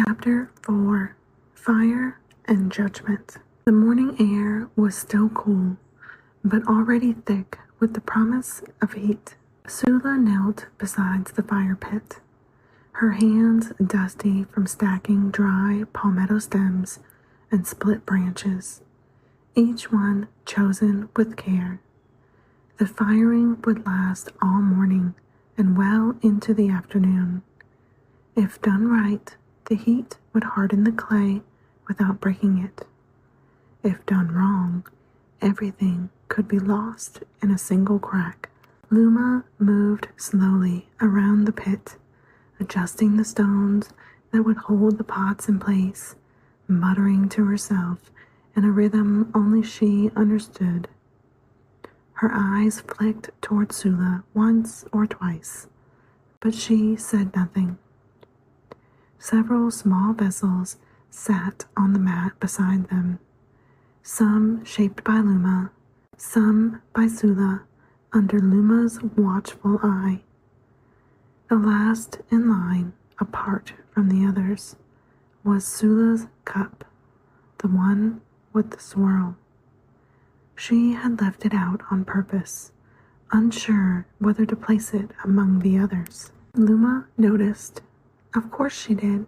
Chapter 4: Fire and Judgment. The morning air was still cool, but already thick with the promise of heat. Sula knelt beside the fire pit, her hands dusty from stacking dry palmetto stems and split branches, each one chosen with care. The firing would last all morning and well into the afternoon. If done right, the heat would harden the clay without breaking it. If done wrong, everything could be lost in a single crack. Luma moved slowly around the pit, adjusting the stones that would hold the pots in place, muttering to herself in a rhythm only she understood. Her eyes flicked toward Sula once or twice, but she said nothing. Several small vessels sat on the mat beside them, some shaped by Luma, some by Sula under Luma's watchful eye. The last in line, apart from the others, was Sula's cup, the one with the swirl. She had left it out on purpose, unsure whether to place it among the others. Luma noticed. Of course she did.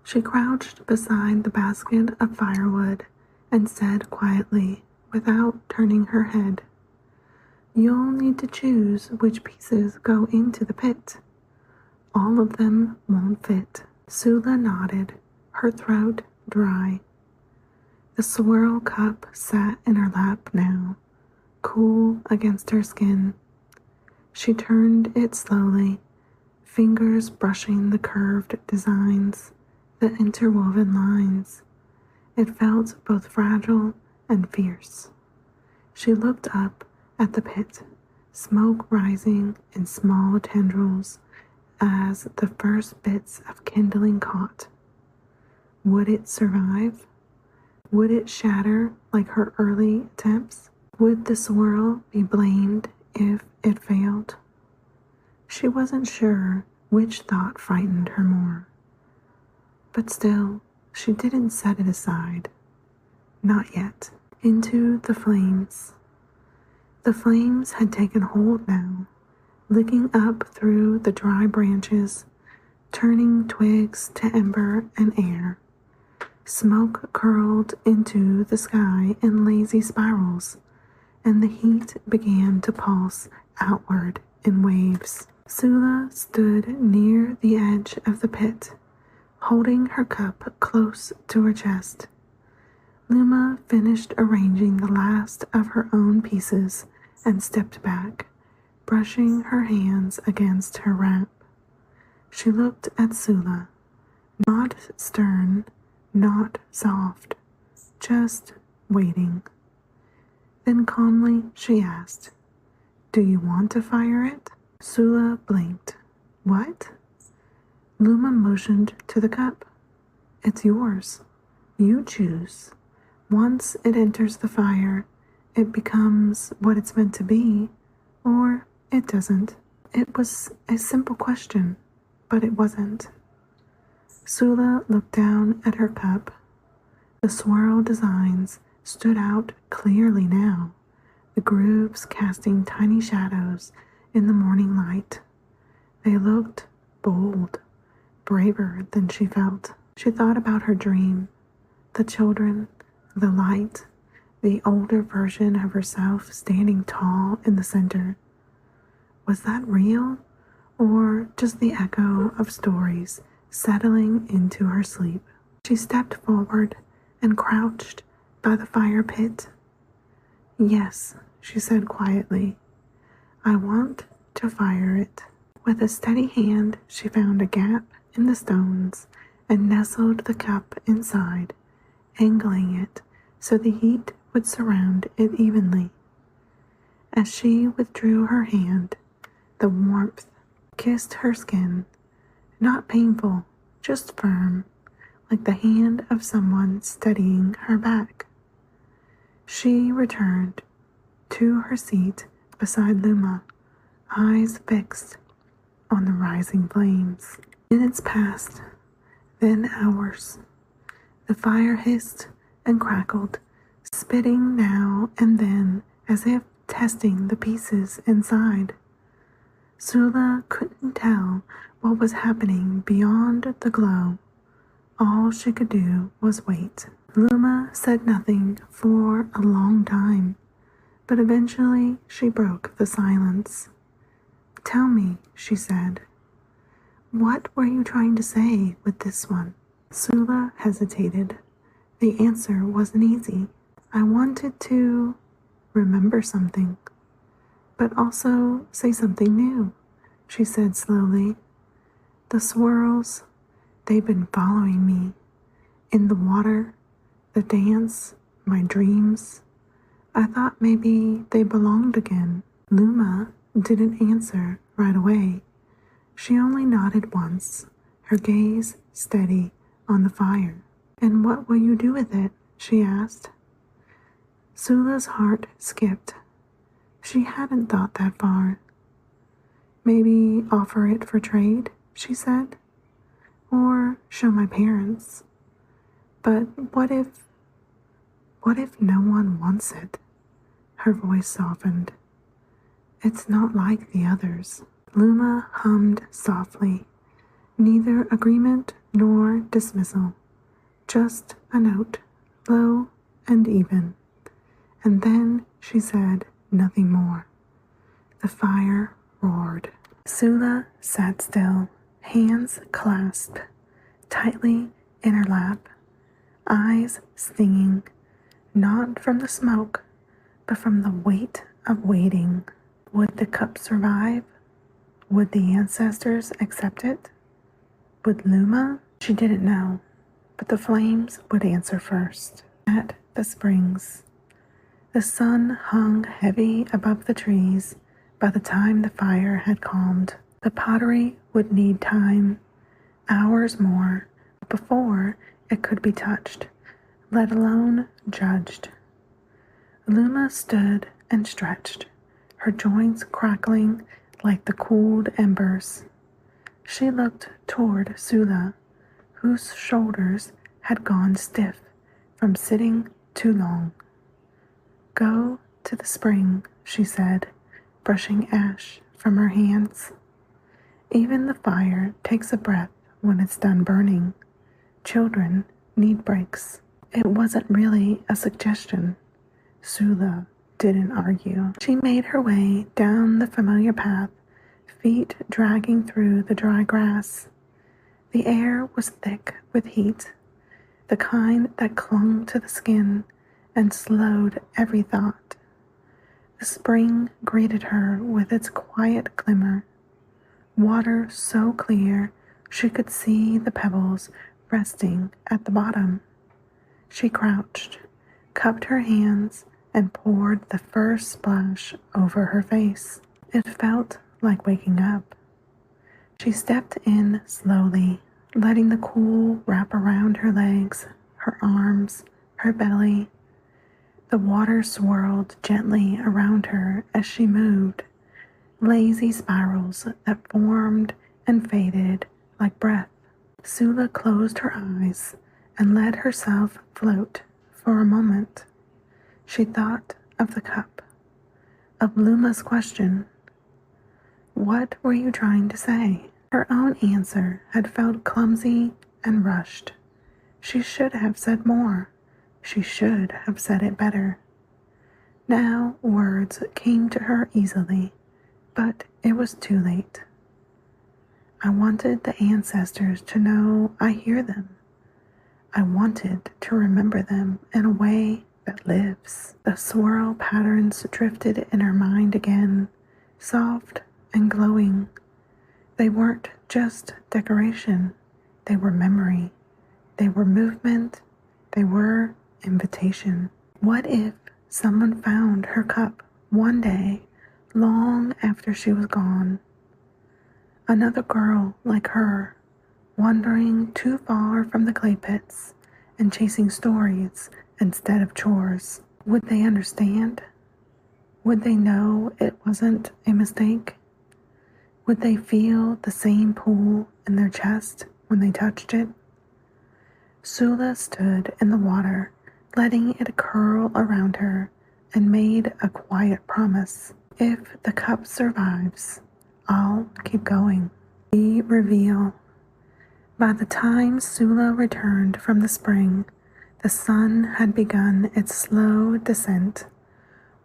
She crouched beside the basket of firewood and said quietly, without turning her head, "You'll need to choose which pieces go into the pit. All of them won't fit." Sula nodded, her throat dry. The swirl cup sat in her lap now, cool against her skin. She turned it slowly, fingers brushing the curved designs, the interwoven lines. It felt both fragile and fierce. She looked up at the pit, smoke rising in small tendrils as the first bits of kindling caught. Would it survive? Would it shatter like her early attempts? Would the swirl be blamed if it failed? She wasn't sure which thought frightened her more. But still, she didn't set it aside. Not yet. Into the flames. The flames had taken hold now, licking up through the dry branches, turning twigs to ember and air. Smoke curled into the sky in lazy spirals, and the heat began to pulse outward in waves. Sula stood near the edge of the pit, holding her cup close to her chest. Luma finished arranging the last of her own pieces and stepped back, brushing her hands against her wrap. She looked at Sula, not stern, not soft, just waiting. Then calmly she asked, "Do you want to fire it?" Sula blinked. "What?" Luma motioned to the cup. "It's yours. You choose. Once it enters the fire, it becomes what it's meant to be, or it doesn't." It was a simple question, but it wasn't. Sula looked down at her cup. The swirl designs stood out clearly now, the grooves casting tiny shadows in the morning light. They looked bold, braver than she felt. She thought about her dream, the children, the light, the older version of herself standing tall in the center. Was that real, or just the echo of stories settling into her sleep? She stepped forward and crouched by the fire pit. "Yes," she said quietly, "I want to fire it." With a steady hand, she found a gap in the stones and nestled the cup inside, angling it so the heat would surround it evenly. As she withdrew her hand, the warmth kissed her skin, not painful, just firm, like the hand of someone steadying her back. She returned to her seat beside Luma, eyes fixed on the rising flames. Minutes passed, then hours. The fire hissed and crackled, spitting now and then as if testing the pieces inside. Sula couldn't tell what was happening beyond the glow. All she could do was wait. Luma said nothing for a long time, but eventually she broke the silence. "Tell me," she said, "what were you trying to say with this one?" Sula hesitated. The answer wasn't easy. "I wanted to remember something, but also say something new," she said slowly. "The swirls, they've been following me. In the water, the dance, my dreams. I thought maybe they belonged again." Luma didn't answer right away. She only nodded once, her gaze steady on the fire. "And what will you do with it?" she asked. Sula's heart skipped. She hadn't thought that far. "Maybe offer it for trade," she said, "or show my parents. But what if no one wants it?" Her voice softened. "It's not like the others." Luma hummed softly, neither agreement nor dismissal, just a note, low and even. And then she said nothing more. The fire roared. Sula sat still, hands clasped tightly in her lap, eyes stinging, not from the smoke, but from the weight of waiting. Would the cup survive? Would the ancestors accept it? Would Luma? She didn't know, but the flames would answer first. At the springs, the sun hung heavy above the trees by the time the fire had calmed. The pottery would need time, hours more, before it could be touched, let alone judged. Luma stood and stretched, her joints crackling like the cooled embers. She looked toward Sula, whose shoulders had gone stiff from sitting too long. "Go to the spring," she said, brushing ash from her hands. "Even the fire takes a breath when it's done burning. Children need breaks." It wasn't really a suggestion. Sula didn't argue. She made her way down the familiar path, feet dragging through the dry grass. The air was thick with heat, the kind that clung to the skin and slowed every thought. The spring greeted her with its quiet glimmer, water so clear she could see the pebbles resting at the bottom. She crouched, cupped her hands, and poured the first splash over her face. It felt like waking up. She stepped in slowly, letting the cool wrap around her legs, her arms, her belly. The water swirled gently around her as she moved, lazy spirals that formed and faded like breath. Sula closed her eyes and let herself float for a moment. She thought of the cup, of Luma's question. What were you trying to say? Her own answer had felt clumsy and rushed. She should have said more. She should have said it better. Now words came to her easily, but it was too late. "I wanted the ancestors to know I hear them. I wanted to remember them in a way that lives." The swirl patterns drifted in her mind again, soft and glowing. They weren't just decoration. They were memory. They were movement. They were invitation. What if someone found her cup one day, long after she was gone? Another girl like her, wandering too far from the clay pits and chasing stories instead of chores. Would they understand? Would they know it wasn't a mistake? Would they feel the same pull in their chest when they touched it? Sula stood in the water, letting it curl around her, and made a quiet promise. If the cup survives, I'll keep going. The reveal. By the time Sula returned from the spring, the sun had begun its slow descent,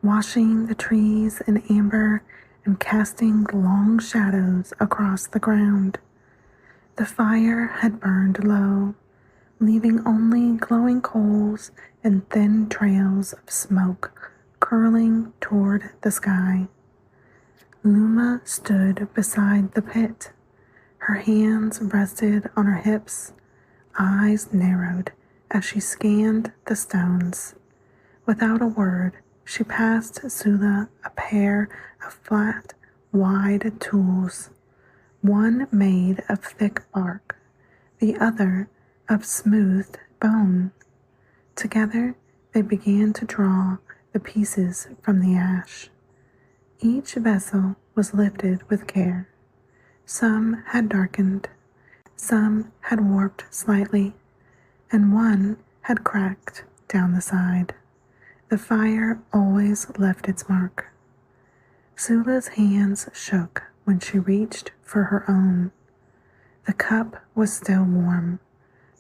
washing the trees in amber and casting long shadows across the ground. The fire had burned low, leaving only glowing coals and thin trails of smoke curling toward the sky. Luma stood beside the pit. Her hands rested on her hips, eyes narrowed as she scanned the stones. Without a word, she passed Sula a pair of flat, wide tools, one made of thick bark, the other of smoothed bone. Together, they began to draw the pieces from the ash. Each vessel was lifted with care. Some had darkened, some had warped slightly, and one had cracked down the side. The fire always left its mark. Sula's hands shook when she reached for her own. The cup was still warm.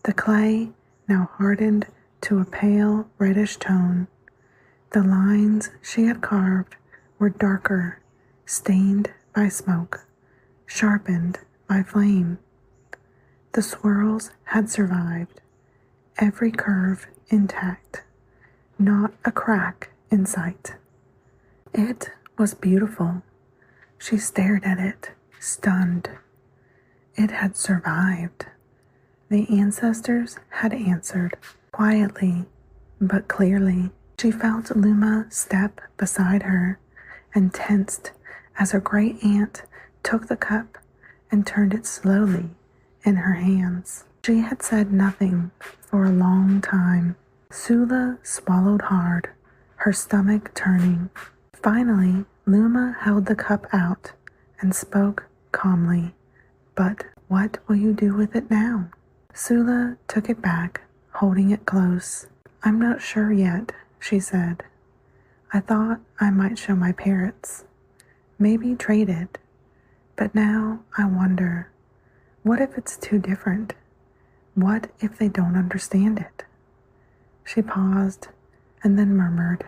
The clay now hardened to a pale reddish tone. The lines she had carved were darker, stained by smoke, sharpened by flame. The swirls had survived, every curve intact, not a crack in sight. It was beautiful. She stared at it, stunned. It had survived. The ancestors had answered, quietly but clearly. She felt Luma step beside her and tensed as her great aunt took the cup and turned it slowly in her hands. She had said nothing for a long time. Sula swallowed hard, her stomach turning. Finally, Luma held the cup out and spoke calmly. But what will you do with it now? Sula took it back, holding it close. I'm not sure yet, she said. I thought I might show my parents. Maybe trade it. But now I wonder, what if it's too different? What if they don't understand it? She paused and then murmured,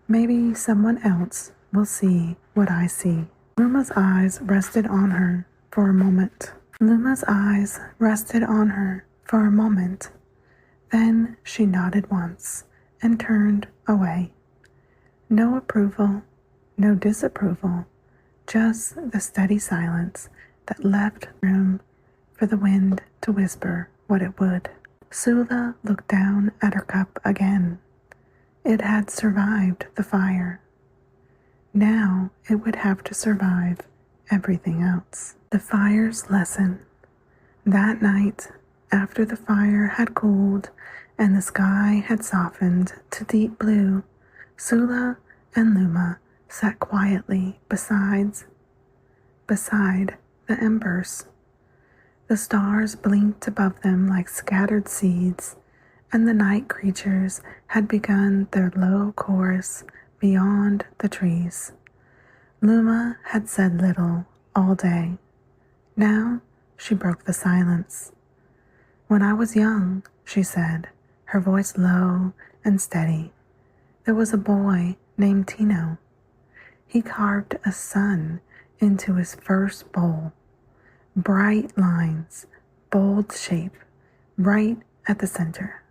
Maybe someone else will see what I see. Luma's eyes rested on her for a moment. Then she nodded once and turned away. No approval, no disapproval, just the steady silence that left room for the wind to whisper what it would. Sula looked down at her cup again. It had survived the fire. Now it would have to survive everything else. The fire's lesson. That night, after the fire had cooled and the sky had softened to deep blue, Sula and Luma sat quietly beside the embers. The stars blinked above them like scattered seeds, and the night creatures had begun their low chorus beyond the trees. Luma had said little all day. Now she broke the silence. When I was young, she said, her voice low and steady, there was a boy named Tino. He carved a sun into his first bowl. Bright lines, bold shape, right at the center.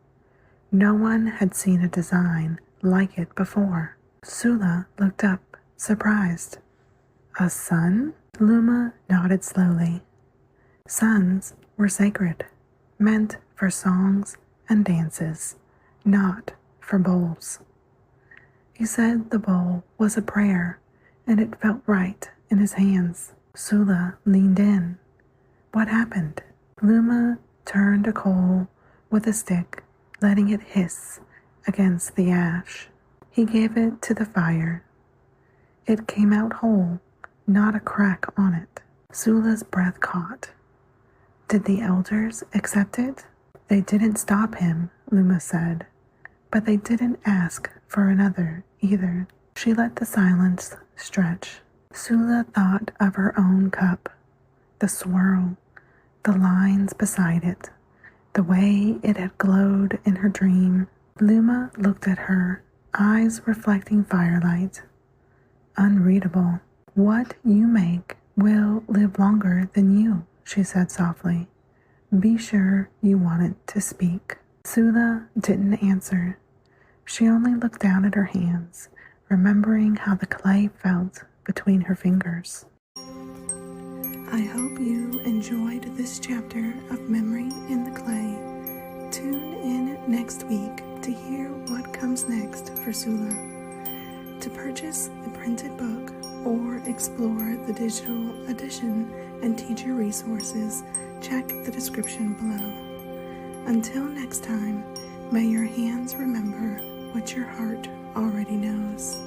No one had seen a design like it before. Sula looked up, surprised. A sun? Luma nodded slowly. Suns were sacred, meant for songs and dances, not for bowls. He said the bowl was a prayer, and it felt right in his hands. Sula leaned in. What happened? Luma turned a coal with a stick, letting it hiss against the ash. He gave it to the fire. It came out whole, not a crack on it. Sula's breath caught. Did the elders accept it? They didn't stop him, Luma said, but they didn't ask for another either. She let the silence stretch. Sula thought of her own cup, the swirl, the lines beside it, the way it had glowed in her dream. Luma looked at her, eyes reflecting firelight. Unreadable. What you make will live longer than you, she said softly. Be sure you want it to speak. Sula didn't answer. She only looked down at her hands, remembering how the clay felt between her fingers. I hope you enjoyed this chapter of Memory in the Clay. Tune in next week to hear what comes next for Sula. To purchase the printed book or explore the digital edition and teacher resources, check the description below. Until next time, may your hands remember what your heart already knows.